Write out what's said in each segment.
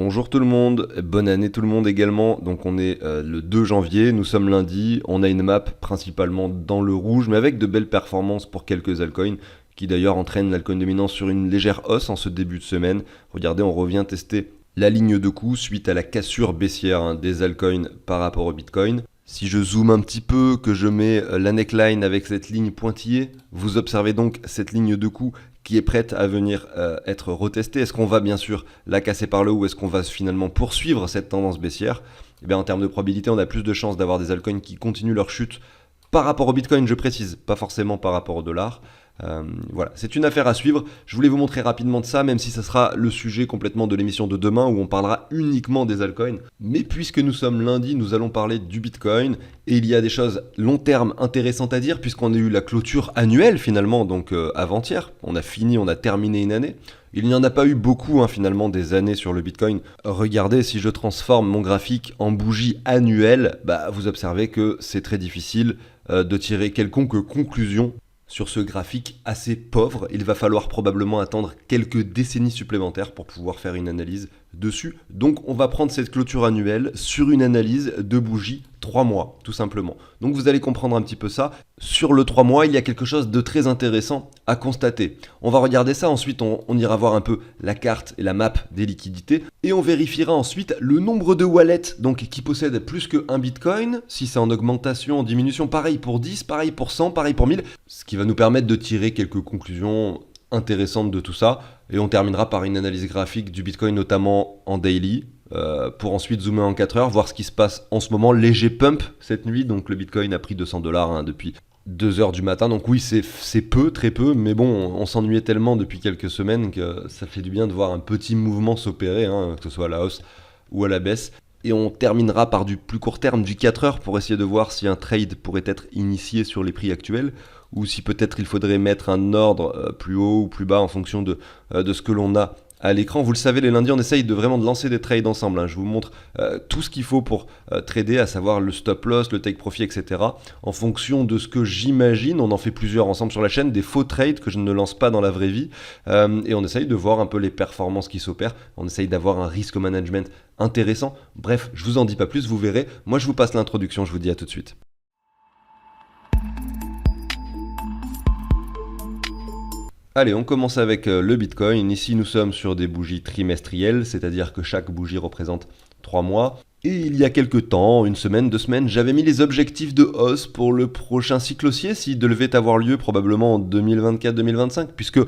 Bonjour tout le monde, bonne année tout le monde également. Donc on est le 2 janvier, nous sommes lundi, on a une map principalement dans le rouge mais avec de belles performances pour quelques altcoins qui d'ailleurs entraînent l'altcoin dominant sur une légère hausse en ce début de semaine. Regardez, on revient tester la ligne de coup suite à la cassure baissière des altcoins par rapport au Bitcoin. Si je zoome un petit peu, que je mets la neckline avec cette ligne pointillée, vous observez donc cette ligne de coup qui est prête à venir être retestée. Est-ce qu'on va bien sûr la casser par le haut ou est-ce qu'on va finalement poursuivre cette tendance baissière? Eh bien, en termes de probabilité, on a plus de chances d'avoir des altcoins qui continuent leur chute par rapport au Bitcoin, je précise, pas forcément par rapport au dollar. Voilà, c'est une affaire à suivre. Je voulais vous montrer rapidement de ça, même si ça sera le sujet complètement de l'émission de demain où on parlera uniquement des altcoins. Mais puisque nous sommes lundi, nous allons parler du Bitcoin et il y a des choses long terme intéressantes à dire puisqu'on a eu la clôture annuelle finalement, donc avant-hier. On a terminé une année. Il n'y en a pas eu beaucoup finalement des années sur le Bitcoin. Regardez, si je transforme mon graphique en bougie annuelle, vous observez que c'est très difficile de tirer quelconque conclusion sur ce graphique assez pauvre. Il va falloir probablement attendre quelques décennies supplémentaires pour pouvoir faire une analyse dessus. Donc on va prendre cette clôture annuelle sur une analyse de bougie 3 mois, tout simplement. Donc vous allez comprendre un petit peu ça. Sur le 3 mois, il y a quelque chose de très intéressant à constater. On va regarder ça, ensuite on ira voir un peu la carte et la map des liquidités, et on vérifiera ensuite le nombre de wallets donc, qui possèdent plus qu'un Bitcoin, si c'est en augmentation, en diminution, pareil pour 10, pareil pour 100, pareil pour 1000, ce qui va nous permettre de tirer quelques conclusions intéressante de tout ça, et on terminera par une analyse graphique du Bitcoin notamment en daily, pour ensuite zoomer en 4 heures, voir ce qui se passe en ce moment. Léger pump cette nuit, donc le Bitcoin a pris $200 depuis 2 heures du matin, donc oui c'est peu, très peu, mais bon on s'ennuyait tellement depuis quelques semaines que ça fait du bien de voir un petit mouvement s'opérer, que ce soit à la hausse ou à la baisse. Et on terminera par du plus court terme, du 4 heures, pour essayer de voir si un trade pourrait être initié sur les prix actuels, ou si peut-être il faudrait mettre un ordre plus haut ou plus bas en fonction de ce que l'on a à l'écran. Vous le savez, les lundis, on essaye de vraiment de lancer des trades ensemble. Je vous montre tout ce qu'il faut pour trader, à savoir le stop loss, le take profit, etc. En fonction de ce que j'imagine, on en fait plusieurs ensemble sur la chaîne, des faux trades que je ne lance pas dans la vraie vie. Et on essaye de voir un peu les performances qui s'opèrent. On essaye d'avoir un risk management intéressant. Bref, je vous en dis pas plus, vous verrez. Moi, je vous passe l'introduction, je vous dis à tout de suite. Allez, on commence avec le Bitcoin. Ici, nous sommes sur des bougies trimestrielles, c'est-à-dire que chaque bougie représente 3 mois. Et il y a quelques temps, une semaine, 2 semaines, j'avais mis les objectifs de hausse pour le prochain cycle haussier, s'il devait avoir lieu probablement en 2024-2025, puisque,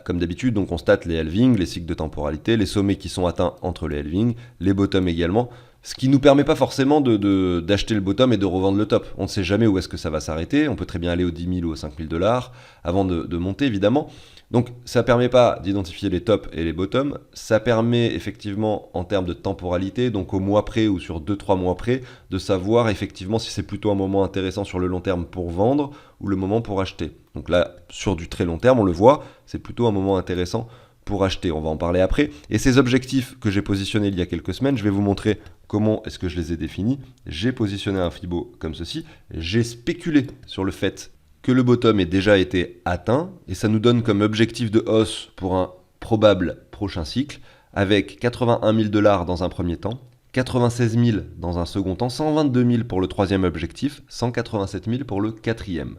comme d'habitude, donc on constate les halvings, les cycles de temporalité, les sommets qui sont atteints entre les halvings, les bottoms également, ce qui ne nous permet pas forcément d'acheter le bottom et de revendre le top. On ne sait jamais où est-ce que ça va s'arrêter, on peut très bien aller aux 10 000 ou aux 5 000 dollars avant de monter évidemment. Donc ça ne permet pas d'identifier les tops et les bottoms, ça permet effectivement en termes de temporalité, donc au mois près ou sur 2-3 mois près, de savoir effectivement si c'est plutôt un moment intéressant sur le long terme pour vendre ou le moment pour acheter. Donc là, sur du très long terme, on le voit, c'est plutôt un moment intéressant pour acheter, on va en parler après. Et ces objectifs que j'ai positionnés il y a quelques semaines, je vais vous montrer comment est-ce que je les ai définis. J'ai positionné un Fibo comme ceci, j'ai spéculé sur le fait que le bottom ait déjà été atteint, et ça nous donne comme objectif de hausse pour un probable prochain cycle, avec 81 000 dollars dans un premier temps, 96 000 dans un second temps, 122 000 pour le troisième objectif, 187 000 pour le quatrième.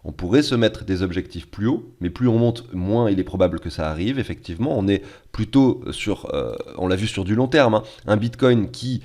On pourrait se mettre des objectifs plus hauts, mais plus on monte, moins il est probable que ça arrive. Effectivement, on est plutôt sur, on l'a vu sur du long terme, un Bitcoin qui,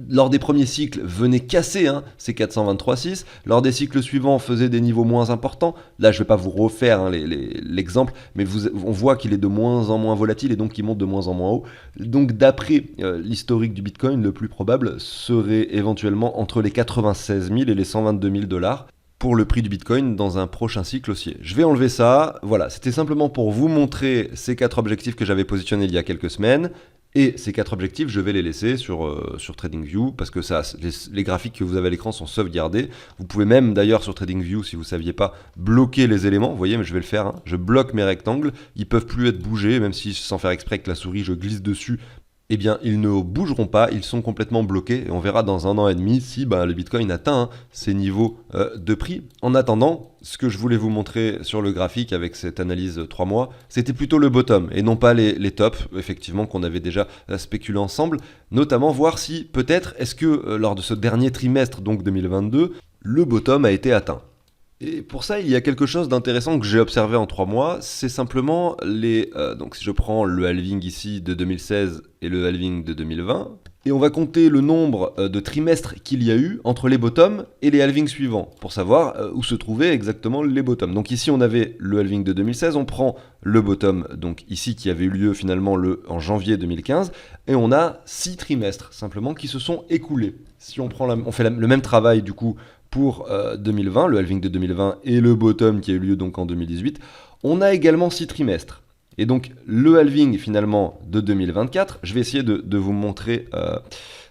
lors des premiers cycles, venait casser ces 423,6. Lors des cycles suivants, faisait des niveaux moins importants. Là, je ne vais pas vous refaire l'exemple, mais on voit qu'il est de moins en moins volatile et donc qu'il monte de moins en moins haut. Donc, d'après l'historique du Bitcoin, le plus probable serait éventuellement entre les 96 000 et les 122 000 dollars. Pour le prix du Bitcoin dans un prochain cycle haussier. Je vais enlever ça, voilà, c'était simplement pour vous montrer ces 4 objectifs que j'avais positionnés il y a quelques semaines, et ces 4 objectifs, je vais les laisser sur TradingView, parce que ça, les graphiques que vous avez à l'écran sont sauvegardés. Vous pouvez même d'ailleurs sur TradingView, si vous ne saviez pas, bloquer les éléments, vous voyez, mais je vais le faire, je bloque mes rectangles, ils ne peuvent plus être bougés, même si sans faire exprès avec la souris, je glisse dessus, eh bien, ils ne bougeront pas, ils sont complètement bloqués. Et on verra dans 1 an et demi si le Bitcoin atteint ces niveaux de prix. En attendant, ce que je voulais vous montrer sur le graphique avec cette analyse 3 mois, c'était plutôt le bottom et non pas les tops, effectivement, qu'on avait déjà spéculé ensemble. Notamment voir si peut-être, est-ce que lors de ce dernier trimestre, donc 2022, le bottom a été atteint. Et pour ça, il y a quelque chose d'intéressant que j'ai observé en 3 mois, c'est simplement donc si je prends le halving ici de 2016 et le halving de 2020, et on va compter le nombre de trimestres qu'il y a eu entre les bottoms et les halvings suivants, pour savoir où se trouvaient exactement les bottoms. Donc ici, on avait le halving de 2016, on prend le bottom, donc ici, qui avait eu lieu finalement en janvier 2015, et on a 6 trimestres, simplement, qui se sont écoulés. Si on fait le même travail, du coup, pour 2020, le halving de 2020 et le bottom qui a eu lieu donc en 2018, on a également 6 trimestres. Et donc le halving finalement de 2024, je vais essayer de vous montrer,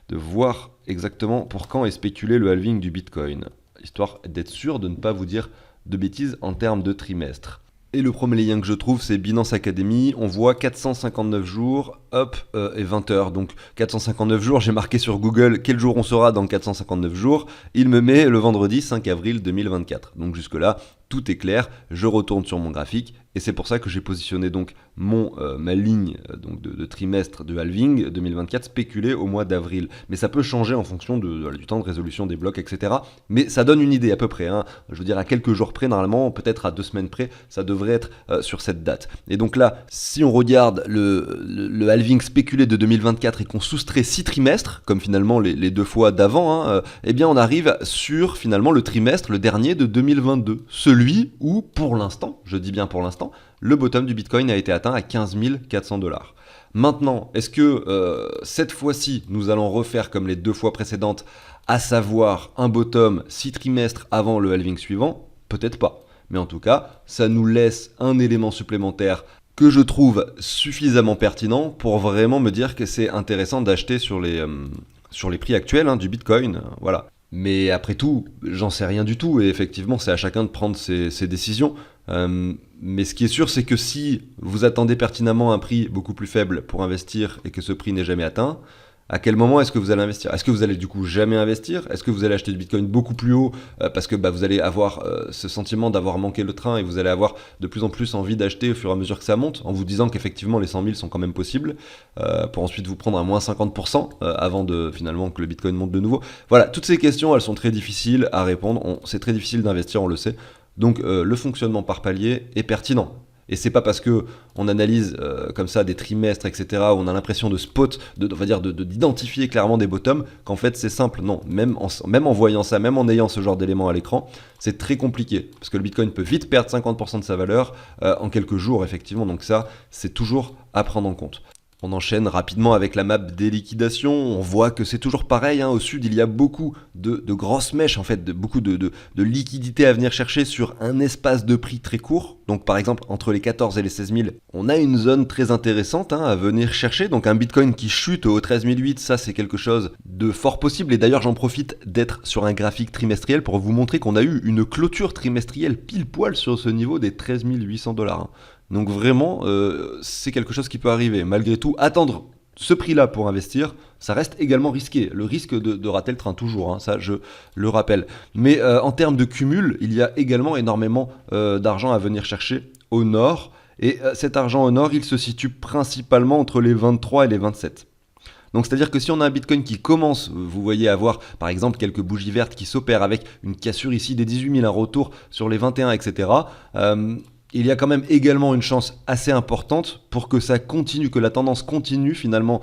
de voir exactement pour quand est spéculé le halving du Bitcoin, histoire d'être sûr de ne pas vous dire de bêtises en termes de trimestre. Et le premier lien que je trouve, c'est Binance Academy. On voit 459 jours, hop, et 20 heures. Donc 459 jours, j'ai marqué sur Google quel jour on sera dans 459 jours. Il me met le vendredi 5 avril 2024. Donc jusque-là, tout est clair. Je retourne sur mon graphique. Et c'est pour ça que j'ai positionné donc ma ligne donc de trimestre de halving 2024 spéculée au mois d'avril. Mais ça peut changer en fonction du temps de résolution des blocs, etc. Mais ça donne une idée à peu près. Je veux dire, à quelques jours près, normalement, peut-être à 2 semaines près, ça devrait être sur cette date. Et donc là, si on regarde le halving spéculé de 2024 et qu'on soustrait 6 trimestres, comme finalement les 2 fois d'avant, eh bien on arrive sur finalement le trimestre, le dernier de 2022. Celui où, pour l'instant, je dis bien pour l'instant, le bottom du Bitcoin a été atteint à 15 400 $. Maintenant, est-ce que cette fois-ci, nous allons refaire comme les 2 fois précédentes, à savoir un bottom 6 trimestres avant le halving suivant? Peut-être pas. Mais en tout cas, ça nous laisse un élément supplémentaire que je trouve suffisamment pertinent pour vraiment me dire que c'est intéressant d'acheter sur les prix actuels du Bitcoin. Voilà. Mais après tout, j'en sais rien du tout, et effectivement, c'est à chacun de prendre ses décisions. Mais ce qui est sûr, c'est que si vous attendez pertinemment un prix beaucoup plus faible pour investir et que ce prix n'est jamais atteint, à quel moment est-ce que vous allez investir? Est-ce que vous allez du coup jamais investir? Est-ce que vous allez acheter du Bitcoin beaucoup plus haut parce que vous allez avoir ce sentiment d'avoir manqué le train et vous allez avoir de plus en plus envie d'acheter au fur et à mesure que ça monte, en vous disant qu'effectivement les 100 000 sont quand même possibles, pour ensuite vous prendre à moins 50% avant de finalement que le Bitcoin monte de nouveau? Voilà, toutes ces questions, elles sont très difficiles à répondre. C'est très difficile d'investir, on le sait. Donc le fonctionnement par palier est pertinent. Et c'est pas parce que on analyse comme ça des trimestres, etc., où on a l'impression de spot, d'identifier clairement des bottoms, qu'en fait c'est simple. Non, même en voyant ça, même en ayant ce genre d'éléments à l'écran, c'est très compliqué. Parce que le Bitcoin peut vite perdre 50% de sa valeur en quelques jours, effectivement. Donc ça, c'est toujours à prendre en compte. On enchaîne rapidement avec la map des liquidations. On voit que c'est toujours pareil. Au sud, il y a beaucoup de grosses mèches, en fait, beaucoup de liquidités à venir chercher sur un espace de prix très court. Donc, par exemple, entre les 14 et les 16 000, on a une zone très intéressante à venir chercher. Donc, un Bitcoin qui chute au 13 800, ça, c'est quelque chose de fort possible. Et d'ailleurs, j'en profite d'être sur un graphique trimestriel pour vous montrer qu'on a eu une clôture trimestrielle pile poil sur ce niveau des 13 800 $. Donc vraiment, c'est quelque chose qui peut arriver. Malgré tout, attendre ce prix-là pour investir, ça reste également risqué. Le risque de rater le train, toujours, ça je le rappelle. Mais en termes de cumul, il y a également énormément d'argent à venir chercher au nord. Et cet argent au nord, il se situe principalement entre les 23 et les 27. Donc c'est-à-dire que si on a un Bitcoin qui commence, vous voyez avoir par exemple quelques bougies vertes qui s'opèrent avec une cassure ici des 18 000, un retour sur les 21, etc., il y a quand même également une chance assez importante pour que ça continue, que la tendance continue finalement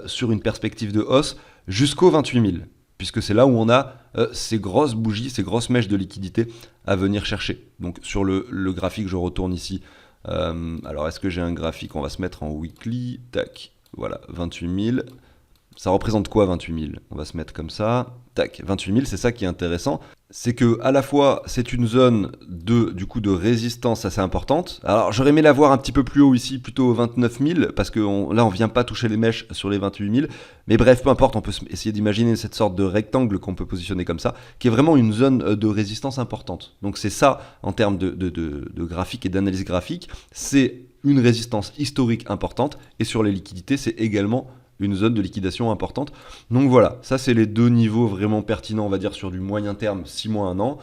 sur une perspective de hausse jusqu'aux 28 000, puisque c'est là où on a ces grosses bougies, ces grosses mèches de liquidité à venir chercher. Donc sur le graphique, je retourne ici. Alors est-ce que j'ai un graphique? On va se mettre en weekly, tac, voilà, 28 000. Ça représente quoi 28 000? On va se mettre comme ça. Tac, 28 000, c'est ça qui est intéressant. C'est que à la fois, c'est une zone du coup, de résistance assez importante. Alors, j'aurais aimé la voir un petit peu plus haut ici, plutôt 29 000, parce que là, on vient pas toucher les mèches sur les 28 000. Mais bref, peu importe, on peut essayer d'imaginer cette sorte de rectangle qu'on peut positionner comme ça, qui est vraiment une zone de résistance importante. Donc, c'est ça, en termes de graphique et d'analyse graphique, c'est une résistance historique importante. Et sur les liquidités, c'est également une zone de liquidation importante. Donc voilà, ça c'est les deux niveaux vraiment pertinents, on va dire sur du moyen terme, 6 mois, 1 an.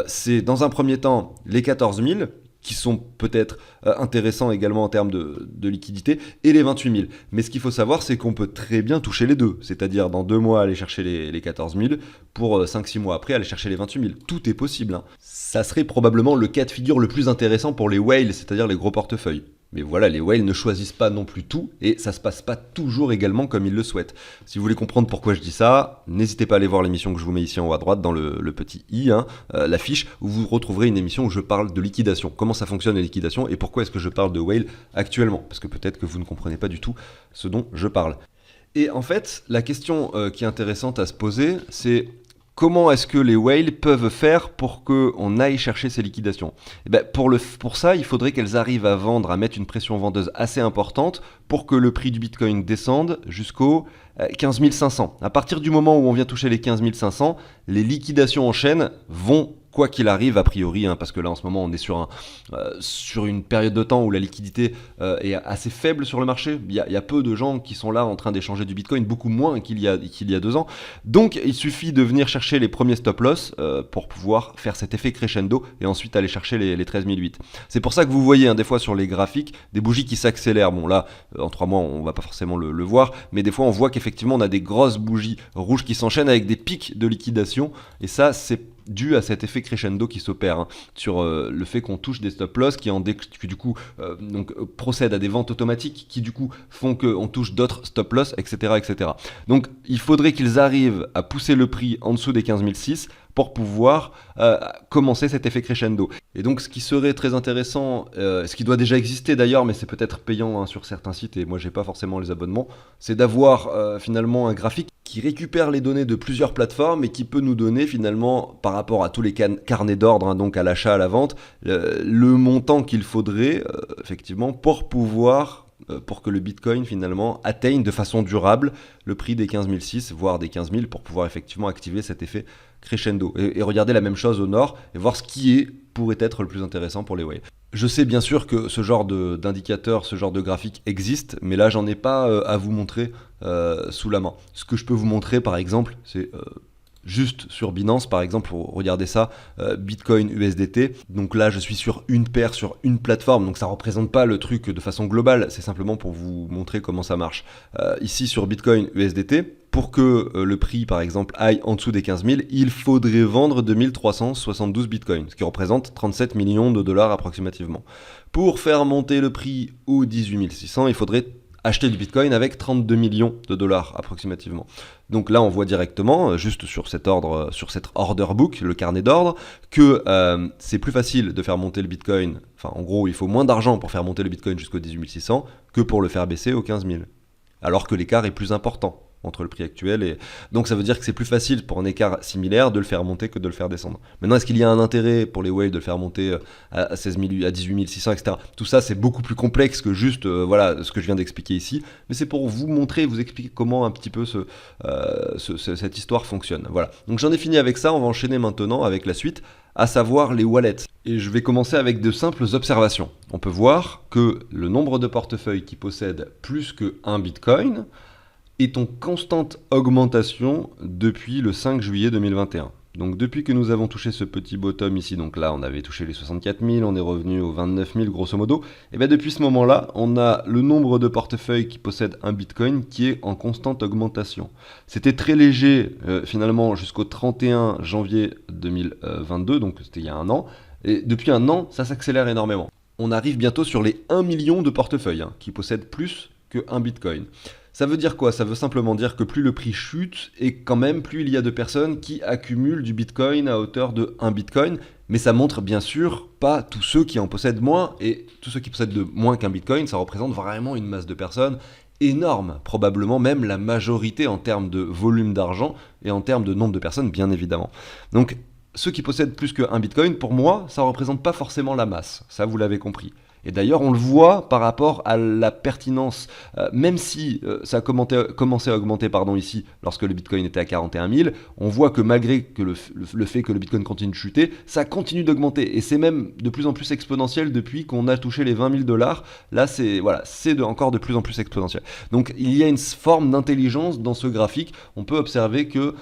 C'est dans un premier temps les 14 000, qui sont peut-être intéressants également en termes de liquidité, et les 28 000. Mais ce qu'il faut savoir, c'est qu'on peut très bien toucher les deux, c'est-à-dire dans 2 mois aller chercher les 14 000, pour 5-6 mois après aller chercher les 28 000. Tout est possible, hein. Ça serait probablement le cas de figure le plus intéressant pour les whales, c'est-à-dire les gros portefeuilles. Mais voilà, les whales ne choisissent pas non plus tout, et ça se passe pas toujours également comme ils le souhaitent. Si vous voulez comprendre pourquoi je dis ça, n'hésitez pas à aller voir l'émission que je vous mets ici en haut à droite, dans le petit i, hein, la fiche, où vous retrouverez une émission où je parle de liquidation, comment ça fonctionne la liquidation, et pourquoi est-ce que je parle de whale actuellement, parce que peut-être que vous ne comprenez pas du tout ce dont je parle. Et en fait, la question qui est intéressante à se poser, c'est comment est-ce que les whales peuvent faire pour qu'on aille chercher ces liquidations ? Et ben pour ça, il faudrait qu'elles arrivent à vendre, à mettre une pression vendeuse assez importante pour que le prix du Bitcoin descende jusqu'aux 15 500. À partir du moment où on vient toucher les 15 500, les liquidations en chaîne vont, quoi qu'il arrive, a priori, hein, parce que là en ce moment on est sur une période de temps où la liquidité est assez faible sur le marché. Il y a peu de gens qui sont là en train d'échanger du Bitcoin, beaucoup moins qu'il y a 2 ans. Donc il suffit de venir chercher les premiers stop loss pour pouvoir faire cet effet crescendo et ensuite aller chercher les 13 008. C'est pour ça que vous voyez des fois sur les graphiques des bougies qui s'accélèrent. Bon là, en 3 mois on va pas forcément le voir, mais des fois on voit qu'effectivement on a des grosses bougies rouges qui s'enchaînent avec des pics de liquidation, et ça c'est dû à cet effet crescendo qui s'opère, sur le fait qu'on touche des stop loss qui du coup procèdent à des ventes automatiques qui du coup font qu'on touche d'autres stop loss, etc., etc. Donc il faudrait qu'ils arrivent à pousser le prix en dessous des 15 006 pour pouvoir commencer cet effet crescendo. Et donc ce qui serait très intéressant, ce qui doit déjà exister d'ailleurs, mais c'est peut-être payant sur certains sites, et moi j'ai pas forcément les abonnements, c'est d'avoir finalement un graphique qui récupère les données de plusieurs plateformes et qui peut nous donner finalement, par rapport à tous les carnets d'ordre, donc à l'achat, à la vente, le montant qu'il faudrait effectivement pour que le Bitcoin finalement atteigne de façon durable le prix des 15 006, voire des 15 000, pour pouvoir effectivement activer cet effet crescendo. Et regarder la même chose au nord et voir ce qui pourrait être le plus intéressant pour les whales. Je sais bien sûr que ce genre d'indicateur, ce genre de graphique existe, mais là j'en ai pas à vous montrer sous la main. Ce que je peux vous montrer par exemple, c'est juste sur Binance par exemple, regardez ça, Bitcoin USDT. Donc là je suis sur une paire, sur une plateforme, donc ça représente pas le truc de façon globale, c'est simplement pour vous montrer comment ça marche. Ici sur Bitcoin USDT, pour que le prix par exemple aille en dessous des 15 000, il faudrait vendre 2372 bitcoins, ce qui représente 37 millions de dollars approximativement. Pour faire monter le prix aux 18 600, il faudrait acheter du bitcoin avec 32 millions de dollars approximativement. Donc là on voit directement, juste sur cet order book, le carnet d'ordre, que c'est plus facile de faire monter le bitcoin, enfin en gros il faut moins d'argent pour faire monter le bitcoin jusqu'aux 18 600 que pour le faire baisser aux 15 000. Alors que l'écart est plus important entre le prix actuel et... Donc ça veut dire que c'est plus facile pour un écart similaire de le faire monter que de le faire descendre. Maintenant, est-ce qu'il y a un intérêt pour les whales de le faire monter à 18 600, etc. Tout ça, c'est beaucoup plus complexe que juste ce que je viens d'expliquer ici. Mais c'est pour vous montrer, vous expliquer comment un petit peu cette histoire fonctionne. Voilà. Donc j'en ai fini avec ça. On va enchaîner maintenant avec la suite, à savoir les wallets. Et je vais commencer avec de simples observations. On peut voir que le nombre de portefeuilles qui possèdent plus que un bitcoin est en constante augmentation depuis le 5 juillet 2021. Donc depuis que nous avons touché ce petit bottom ici, donc là on avait touché les 64 000, on est revenu aux 29 000 grosso modo, et bien depuis ce moment-là, on a le nombre de portefeuilles qui possèdent un bitcoin qui est en constante augmentation. C'était très léger finalement jusqu'au 31 janvier 2022, donc c'était il y a un an, et depuis un an, ça s'accélère énormément. On arrive bientôt sur les 1 million de portefeuilles qui possèdent plus qu'un bitcoin. Ça veut dire quoi ? Ça veut simplement dire que plus le prix chute, et quand même plus il y a de personnes qui accumulent du bitcoin à hauteur de 1 bitcoin, mais ça montre bien sûr pas tous ceux qui en possèdent moins, et tous ceux qui possèdent de moins qu'un bitcoin, ça représente vraiment une masse de personnes énorme, probablement même la majorité en termes de volume d'argent, et en termes de nombre de personnes bien évidemment. Donc ceux qui possèdent plus qu'un bitcoin, pour moi, ça représente pas forcément la masse, ça vous l'avez compris. Et d'ailleurs, on le voit par rapport à la pertinence, même si ça a commencé à augmenter ici lorsque le Bitcoin était à 41 000, on voit que malgré que le fait que le Bitcoin continue de chuter, ça continue d'augmenter. Et c'est même de plus en plus exponentiel depuis qu'on a touché les 20 000 $. Là, c'est encore de plus en plus exponentiel. Donc il y a une forme d'intelligence dans ce graphique. On peut observer que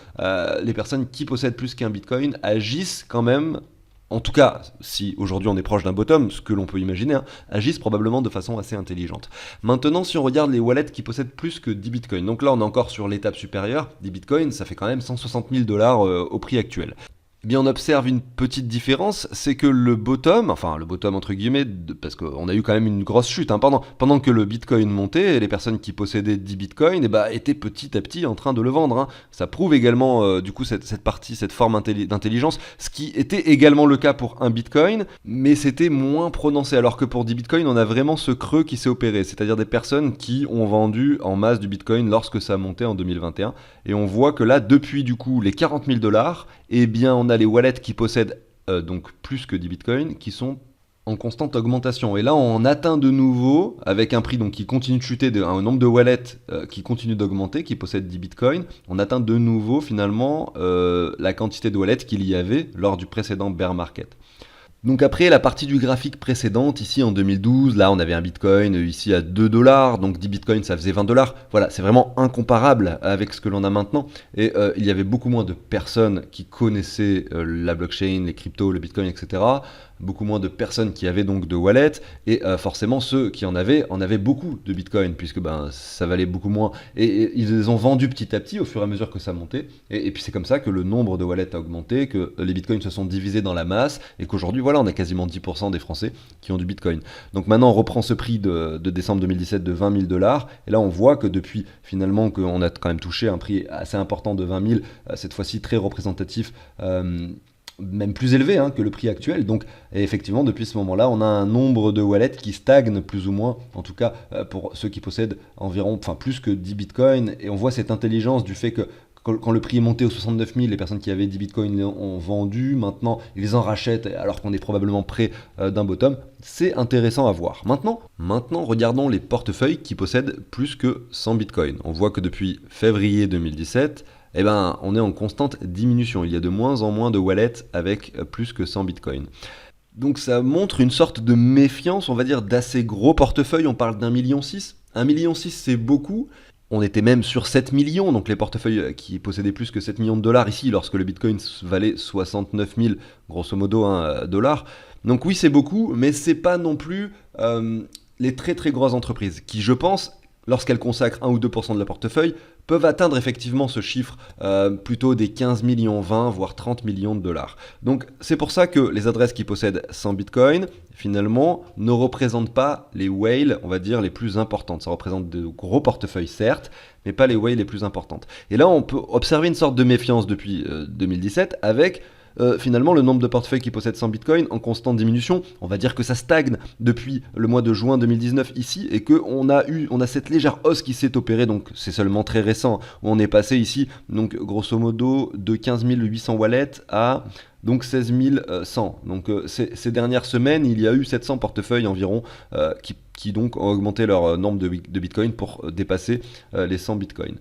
les personnes qui possèdent plus qu'un Bitcoin agissent quand même, en tout cas, si aujourd'hui on est proche d'un bottom, ce que l'on peut imaginer, hein, agissent probablement de façon assez intelligente. Maintenant, si on regarde les wallets qui possèdent plus que 10 bitcoins, donc là on est encore sur l'étape supérieure, 10 bitcoins, ça fait quand même 160 000 $ au prix actuel. Eh bien, on observe une petite différence, c'est que le bottom entre guillemets, parce qu'on a eu quand même une grosse chute, hein, pendant que le Bitcoin montait, les personnes qui possédaient 10 Bitcoins étaient petit à petit en train de le vendre. Hein. Ça prouve également du coup cette forme d'intelligence, ce qui était également le cas pour un Bitcoin, mais c'était moins prononcé, alors que pour 10 Bitcoins, on a vraiment ce creux qui s'est opéré, c'est-à-dire des personnes qui ont vendu en masse du Bitcoin lorsque ça montait en 2021, et on voit que là, depuis du coup les 40 000 $, eh bien on a les wallets qui possèdent donc plus que 10 bitcoins qui sont en constante augmentation. Et là, on atteint de nouveau, avec un prix donc, qui continue de chuter, un nombre de wallets qui continue d'augmenter, qui possèdent 10 bitcoins, on atteint de nouveau finalement la quantité de wallets qu'il y avait lors du précédent bear market. Donc après la partie du graphique précédente, ici en 2012, là on avait un bitcoin ici à 2 $, donc 10 bitcoins ça faisait 20 $. Voilà, c'est vraiment incomparable avec ce que l'on a maintenant. Et il y avait beaucoup moins de personnes qui connaissaient la blockchain, les cryptos, le bitcoin, etc. Beaucoup moins de personnes qui avaient donc de wallets, et forcément ceux qui en avaient beaucoup de bitcoin, puisque ça valait beaucoup moins, et ils les ont vendus petit à petit au fur et à mesure que ça montait, et puis c'est comme ça que le nombre de wallets a augmenté, que les bitcoins se sont divisés dans la masse, et qu'aujourd'hui voilà, on a quasiment 10% des Français qui ont du bitcoin. Donc maintenant on reprend ce prix de décembre 2017 de 20 000 $, et là on voit que depuis finalement qu'on a quand même touché un prix assez important de 20 000, cette fois-ci très représentatif, même plus élevé que le prix actuel. Donc effectivement, depuis ce moment-là, on a un nombre de wallets qui stagne plus ou moins, en tout cas pour ceux qui possèdent plus que 10 bitcoins, et on voit cette intelligence du fait que quand le prix est monté aux 69 000, les personnes qui avaient 10 bitcoins ont vendu, maintenant ils en rachètent alors qu'on est probablement près d'un bottom. C'est intéressant à voir. Maintenant, regardons les portefeuilles qui possèdent plus que 100 bitcoins. On voit que depuis février 2017, on est en constante diminution. Il y a de moins en moins de wallets avec plus que 100 bitcoins. Donc ça montre une sorte de méfiance, on va dire, d'assez gros portefeuilles. On parle d'1,6 million. 1,6 million, c'est beaucoup. On était même sur 7 millions, donc les portefeuilles qui possédaient plus que 7 millions de dollars ici, lorsque le Bitcoin valait 69 000, grosso modo, dollars. Donc oui, c'est beaucoup, mais c'est pas non plus les très très grosses entreprises qui, je pense, lorsqu'elles consacrent 1 ou 2% de leur portefeuille, peuvent atteindre effectivement ce chiffre plutôt des 15 millions, 20, voire 30 millions de dollars. Donc c'est pour ça que les adresses qui possèdent 100 bitcoins, finalement, ne représentent pas les whales, on va dire, les plus importantes. Ça représente de gros portefeuilles, certes, mais pas les whales les plus importantes. Et là, on peut observer une sorte de méfiance depuis 2017 avec finalement le nombre de portefeuilles qui possèdent 100 bitcoins en constante diminution. On va dire que ça stagne depuis le mois de juin 2019 ici, et qu'on a cette légère hausse qui s'est opérée, donc c'est seulement très récent, où on est passé ici, donc grosso modo, de 15 800 wallets à donc 16 100. Donc ces dernières semaines, il y a eu 700 portefeuilles environ qui donc ont augmenté leur nombre de bitcoins pour dépasser les 100 bitcoins.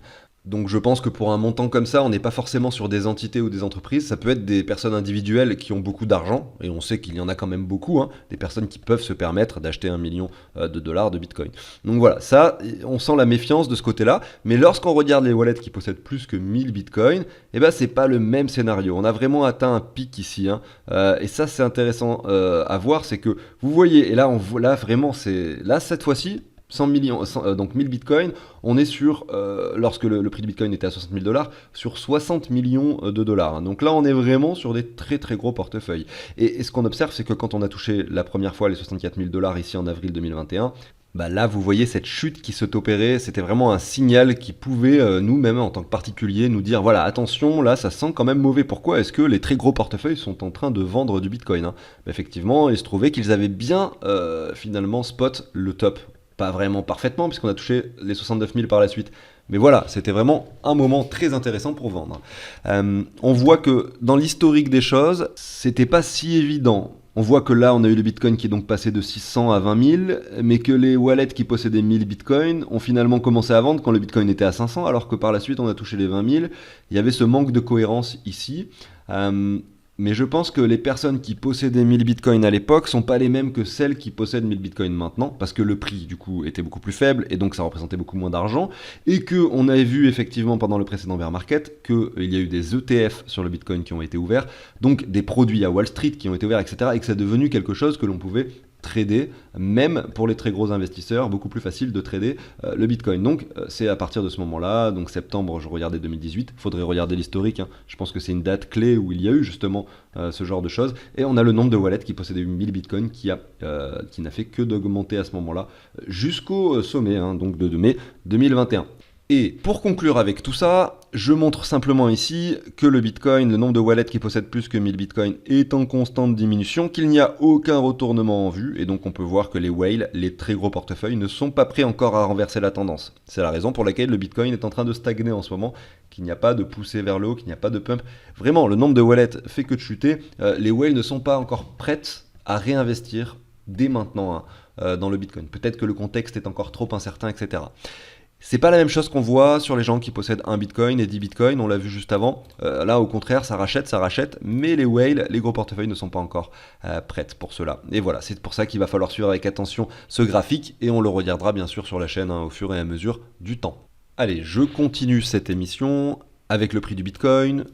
Donc je pense que pour un montant comme ça, on n'est pas forcément sur des entités ou des entreprises, ça peut être des personnes individuelles qui ont beaucoup d'argent, et on sait qu'il y en a quand même beaucoup, des personnes qui peuvent se permettre d'acheter 1 million de dollars de bitcoin. Donc voilà, ça, on sent la méfiance de ce côté-là, mais lorsqu'on regarde les wallets qui possèdent plus que 1000 bitcoins, c'est pas le même scénario. On a vraiment atteint un pic ici, et ça c'est intéressant à voir, c'est que vous voyez, et là vraiment, cette fois-ci, 100 millions, donc 1000 bitcoins, on est sur, lorsque le prix du bitcoin était à 60 000 $, sur 60 millions de dollars. Donc là, on est vraiment sur des très très gros portefeuilles. Et ce qu'on observe, c'est que quand on a touché la première fois les 64 000 $ ici en avril 2021, là, vous voyez cette chute qui s'est opérée, c'était vraiment un signal qui pouvait, nous-mêmes, en tant que particuliers, nous dire, voilà, attention, là, ça sent quand même mauvais. Pourquoi est-ce que les très gros portefeuilles sont en train de vendre du bitcoin Effectivement, il se trouvait qu'ils avaient bien, finalement, spot le top. Pas vraiment parfaitement, puisqu'on a touché les 69 000 par la suite. Mais voilà, c'était vraiment un moment très intéressant pour vendre. On voit que dans l'historique des choses, c'était pas si évident. On voit que là, on a eu le Bitcoin qui est donc passé de 600 à 20 000, mais que les wallets qui possédaient 1000 Bitcoins ont finalement commencé à vendre quand le Bitcoin était à 500, alors que par la suite, on a touché les 20 000. Il y avait ce manque de cohérence ici. Mais je pense que les personnes qui possédaient 1000 bitcoins à l'époque sont pas les mêmes que celles qui possèdent 1000 bitcoins maintenant, parce que le prix du coup était beaucoup plus faible et donc ça représentait beaucoup moins d'argent, et que on avait vu effectivement pendant le précédent bear market qu'il y a eu des ETF sur le bitcoin qui ont été ouverts, donc des produits à Wall Street qui ont été ouverts, etc., et que c'est devenu quelque chose que l'on pouvait trader, même pour les très gros investisseurs, beaucoup plus facile de trader le Bitcoin. Donc c'est à partir de ce moment-là, donc septembre, je regardais 2018, il faudrait regarder l'historique, hein. Je pense que c'est une date clé où il y a eu justement ce genre de choses, et on a le nombre de wallets qui possédaient 1000 Bitcoin qui n'a fait que d'augmenter à ce moment-là, jusqu'au sommet, hein, donc de mai 2021. Et pour conclure avec tout ça, je montre simplement ici que le Bitcoin, le nombre de wallets qui possèdent plus que 1000 Bitcoins est en constante diminution, qu'il n'y a aucun retournement en vue, et donc on peut voir que les whales, les très gros portefeuilles, ne sont pas prêts encore à renverser la tendance. C'est la raison pour laquelle le Bitcoin est en train de stagner en ce moment, qu'il n'y a pas de poussée vers le haut, qu'il n'y a pas de pump. Vraiment, le nombre de wallets fait que de chuter. Les whales ne sont pas encore prêtes à réinvestir dès maintenant dans le Bitcoin. Peut-être que le contexte est encore trop incertain, etc. C'est pas la même chose qu'on voit sur les gens qui possèdent 1 Bitcoin et 10 Bitcoin, on l'a vu juste avant. Là, au contraire, ça rachète, mais les whales, les gros portefeuilles ne sont pas encore prêtes pour cela. Et voilà, c'est pour ça qu'il va falloir suivre avec attention ce graphique, et on le regardera bien sûr sur la chaîne au fur et à mesure du temps. Allez, je continue cette émission avec le prix du Bitcoin.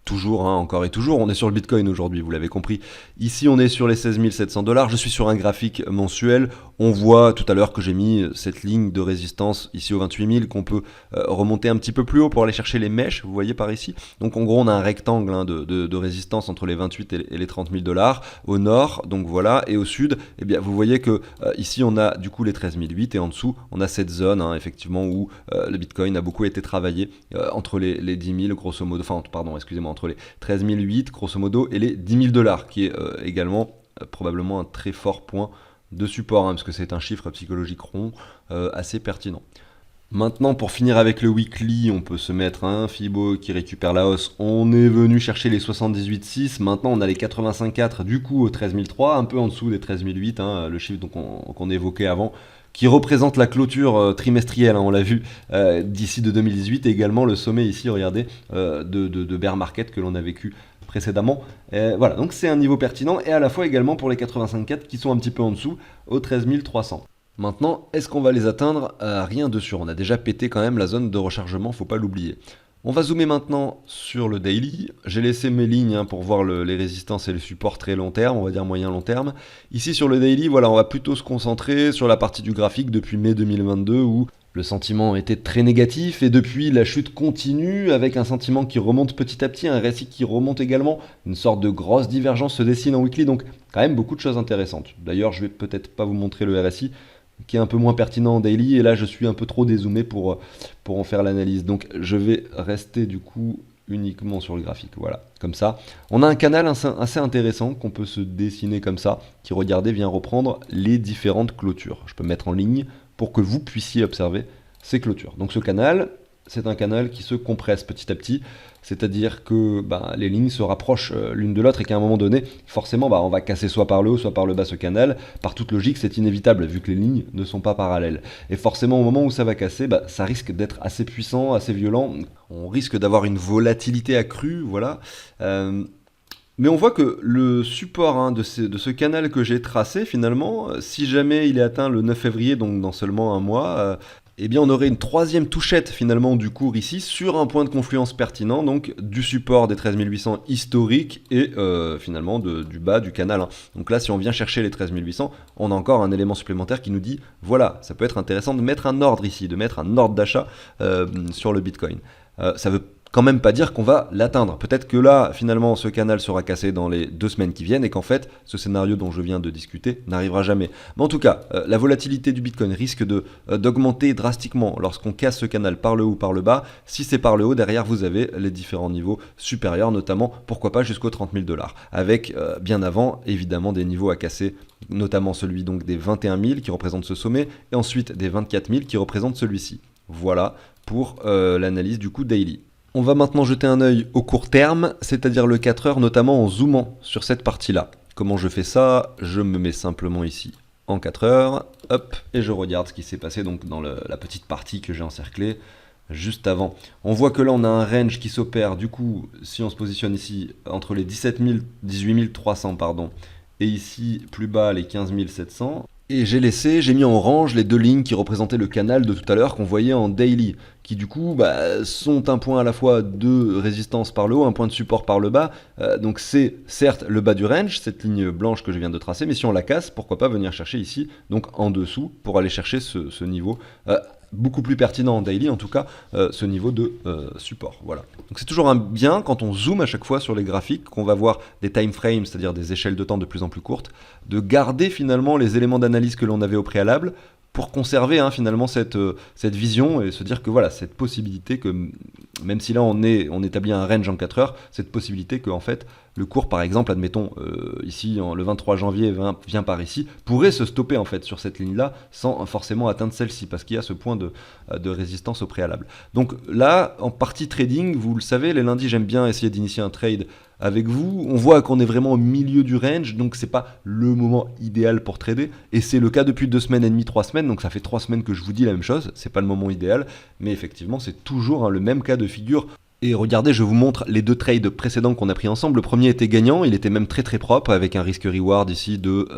Toujours, encore et toujours, on est sur le Bitcoin aujourd'hui, vous l'avez compris. Ici, on est sur les 16 700 $. Je suis sur un graphique mensuel. On voit tout à l'heure que j'ai mis cette ligne de résistance ici au 28 000 qu'on peut remonter un petit peu plus haut pour aller chercher les mèches, vous voyez par ici. Donc en gros, on a un rectangle de résistance entre les 28 et les 30 000 $ au nord, donc voilà, et au sud, eh bien, vous voyez que ici, on a du coup les 13 008 et en dessous, on a cette zone, effectivement, où le Bitcoin a beaucoup été travaillé entre les 10 000, grosso modo, enfin, pardon, excusez-moi, entre les 13 008 grosso modo et les 10 000 $, qui est également probablement un très fort point de support, parce que c'est un chiffre psychologique rond assez pertinent. Maintenant, pour finir avec le weekly, on peut se mettre un Fibo qui récupère la hausse. On est venu chercher les 78,6. Maintenant, on a les 85,4 du coup au 13 003, un peu en dessous des 13 008, le chiffre qu'on évoquait avant, qui représente la clôture trimestrielle, on l'a vu d'ici de 2018, et également le sommet ici, regardez, de bear market que l'on a vécu précédemment. Voilà, donc c'est un niveau pertinent, et à la fois également pour les 85,4 qui sont un petit peu en dessous, au 13 300. Maintenant, est-ce qu'on va les atteindre? Rien de sûr, on a déjà pété quand même la zone de rechargement, faut pas l'oublier. On va zoomer maintenant sur le daily. J'ai laissé mes lignes pour voir les résistances et les supports très long terme, on va dire moyen long terme. Ici sur le daily, voilà, on va plutôt se concentrer sur la partie du graphique depuis mai 2022 où le sentiment était très négatif, et depuis la chute continue avec un sentiment qui remonte petit à petit, un RSI qui remonte également, une sorte de grosse divergence se dessine en weekly, donc quand même beaucoup de choses intéressantes. D'ailleurs, je vais peut-être pas vous montrer le RSI, qui est un peu moins pertinent en daily, et là je suis un peu trop dézoomé pour en faire l'analyse. Donc je vais rester du coup uniquement sur le graphique, voilà, comme ça. On a un canal assez intéressant qu'on peut se dessiner comme ça, qui, regardez, vient reprendre les différentes clôtures. Je peux mettre en ligne pour que vous puissiez observer ces clôtures. Donc ce canal, c'est un canal qui se compresse petit à petit, c'est-à-dire que les lignes se rapprochent l'une de l'autre, et qu'à un moment donné, forcément, on va casser soit par le haut, soit par le bas ce canal. Par toute logique, c'est inévitable, vu que les lignes ne sont pas parallèles. Et forcément, au moment où ça va casser, ça risque d'être assez puissant, assez violent. On risque d'avoir une volatilité accrue, voilà. Mais on voit que le support de ce canal que j'ai tracé, finalement, si jamais il est atteint le 9 février, donc dans seulement un mois, eh bien on aurait une troisième touchette finalement du cours ici sur un point de confluence pertinent, donc du support des 13 800 historiques et finalement du bas du canal. Donc là, si on vient chercher les 13 800, on a encore un élément supplémentaire qui nous dit, voilà, ça peut être intéressant de mettre un ordre ici, de mettre un ordre d'achat sur le Bitcoin. Ça veut quand même pas dire qu'on va l'atteindre. Peut-être que là, finalement, ce canal sera cassé dans les 2 semaines qui viennent, et qu'en fait, ce scénario dont je viens de discuter n'arrivera jamais. Mais en tout cas, la volatilité du Bitcoin risque d'augmenter drastiquement lorsqu'on casse ce canal par le haut ou par le bas. Si c'est par le haut, derrière, vous avez les différents niveaux supérieurs, notamment, pourquoi pas, jusqu'aux 30 000 $, avec bien avant, évidemment, des niveaux à casser, notamment celui donc des 21 000 qui représente ce sommet, et ensuite des 24 000 qui représentent celui-ci. Voilà pour l'analyse du coup daily. On va maintenant jeter un œil au court terme, c'est-à-dire le 4 heures, notamment en zoomant sur cette partie-là. Comment je fais ça? Je me mets simplement ici en 4 heures, hop, et je regarde ce qui s'est passé donc dans la petite partie que j'ai encerclée juste avant. On voit que là on a un range qui s'opère, du coup si on se positionne ici entre les 18 300 pardon, et ici plus bas les 15 700. Et j'ai mis en orange les deux lignes qui représentaient le canal de tout à l'heure qu'on voyait en daily, qui du coup sont un point à la fois de résistance par le haut, un point de support par le bas. Donc c'est certes le bas du range, cette ligne blanche que je viens de tracer, mais si on la casse, pourquoi pas venir chercher ici, donc en dessous, pour aller chercher ce niveau beaucoup plus pertinent en daily, en tout cas ce niveau de support. Voilà. Donc c'est toujours un bien quand on zoome à chaque fois sur les graphiques, qu'on va voir des time frames, c'est-à-dire des échelles de temps de plus en plus courtes, de garder finalement les éléments d'analyse que l'on avait au préalable pour conserver finalement cette vision et se dire que voilà, cette possibilité que, même si là on établit un range en 4 heures, cette possibilité que en fait le cours par exemple, admettons ici le 23 janvier vient par ici, pourrait se stopper en fait sur cette ligne là sans forcément atteindre celle-ci parce qu'il y a ce point de résistance au préalable. Donc là en partie trading, vous le savez, les lundis j'aime bien essayer d'initier un trade avec vous. On voit qu'on est vraiment au milieu du range, donc c'est pas le moment idéal pour trader, et c'est le cas depuis 2 semaines et demie, 3 semaines, donc ça fait 3 semaines que je vous dis la même chose, c'est pas le moment idéal, mais effectivement c'est toujours le même cas de figure. Et regardez, je vous montre les 2 trades précédents qu'on a pris ensemble. Le premier était gagnant, il était même très très propre avec un risque reward ici de...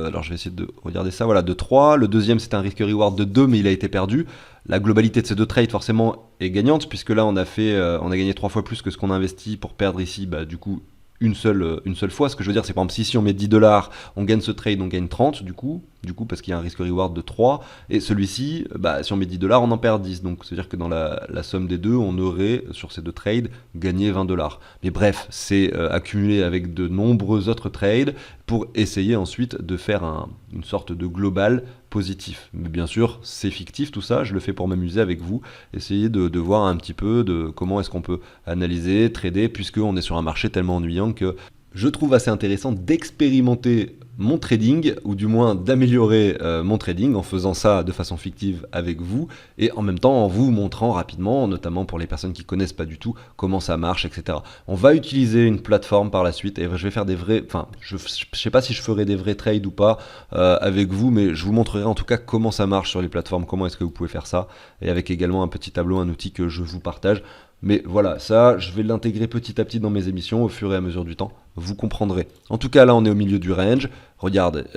alors je vais essayer de regarder ça, voilà, de 3. Le deuxième c'était un risque reward de 2 mais il a été perdu. La globalité de ces 2 trades forcément est gagnante puisque là on a gagné 3 fois plus que ce qu'on a investi pour perdre ici, du coup une seule fois. Ce que je veux dire c'est par exemple si on met 10 $, on gagne ce trade, on gagne 30 du coup parce qu'il y a un risque reward de 3, et celui-ci, si on met 10 $, on en perd 10, donc c'est à dire que dans la somme des deux, on aurait, sur ces 2 trades, gagné 20 $. Mais bref, c'est accumulé avec de nombreux autres trades, pour essayer ensuite de faire une sorte de global positif. Mais bien sûr, c'est fictif tout ça, je le fais pour m'amuser avec vous, essayer de voir un petit peu de comment est-ce qu'on peut analyser, trader, puisqu'on est sur un marché tellement ennuyant que je trouve assez intéressant d'expérimenter mon trading, ou du moins d'améliorer mon trading en faisant ça de façon fictive avec vous, et en même temps en vous montrant rapidement, notamment pour les personnes qui connaissent pas du tout comment ça marche, etc. On va utiliser une plateforme par la suite, et je vais faire des vrais, enfin je sais pas si je ferai des vrais trades ou pas avec vous, mais je vous montrerai en tout cas comment ça marche sur les plateformes, comment est-ce que vous pouvez faire ça, et avec également un petit tableau, un outil que je vous partage. Mais voilà, ça, je vais l'intégrer petit à petit dans mes émissions au fur et à mesure du temps, vous comprendrez. En tout cas, là, on est au milieu du range. Regarde,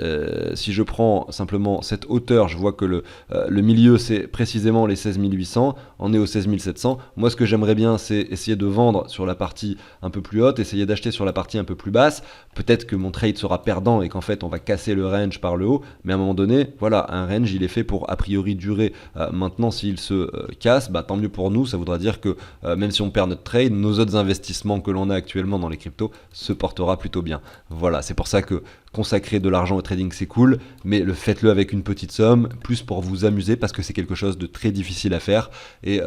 si je prends simplement cette hauteur, je vois que le milieu, c'est précisément les 16 800, on est aux 16 700. Moi, ce que j'aimerais bien, c'est essayer de vendre sur la partie un peu plus haute, essayer d'acheter sur la partie un peu plus basse. Peut-être que mon trade sera perdant et qu'en fait, on va casser le range par le haut, mais à un moment donné, voilà, un range, il est fait pour, a priori, durer. Maintenant, s'il se casse, tant mieux pour nous, ça voudra dire que même si on perd notre trade, nos autres investissements que l'on a actuellement dans les cryptos se portera plutôt bien. Voilà, c'est pour ça que consacrer de l'argent au trading c'est cool, mais faites-le avec une petite somme, plus pour vous amuser parce que c'est quelque chose de très difficile à faire, et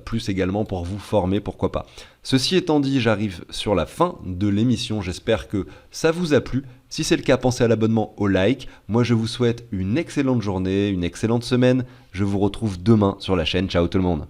plus également pour vous former, pourquoi pas. Ceci étant dit, j'arrive sur la fin de l'émission, j'espère que ça vous a plu. Si c'est le cas, pensez à l'abonnement, au like. Moi je vous souhaite une excellente journée, une excellente semaine. Je vous retrouve demain sur la chaîne. Ciao tout le monde.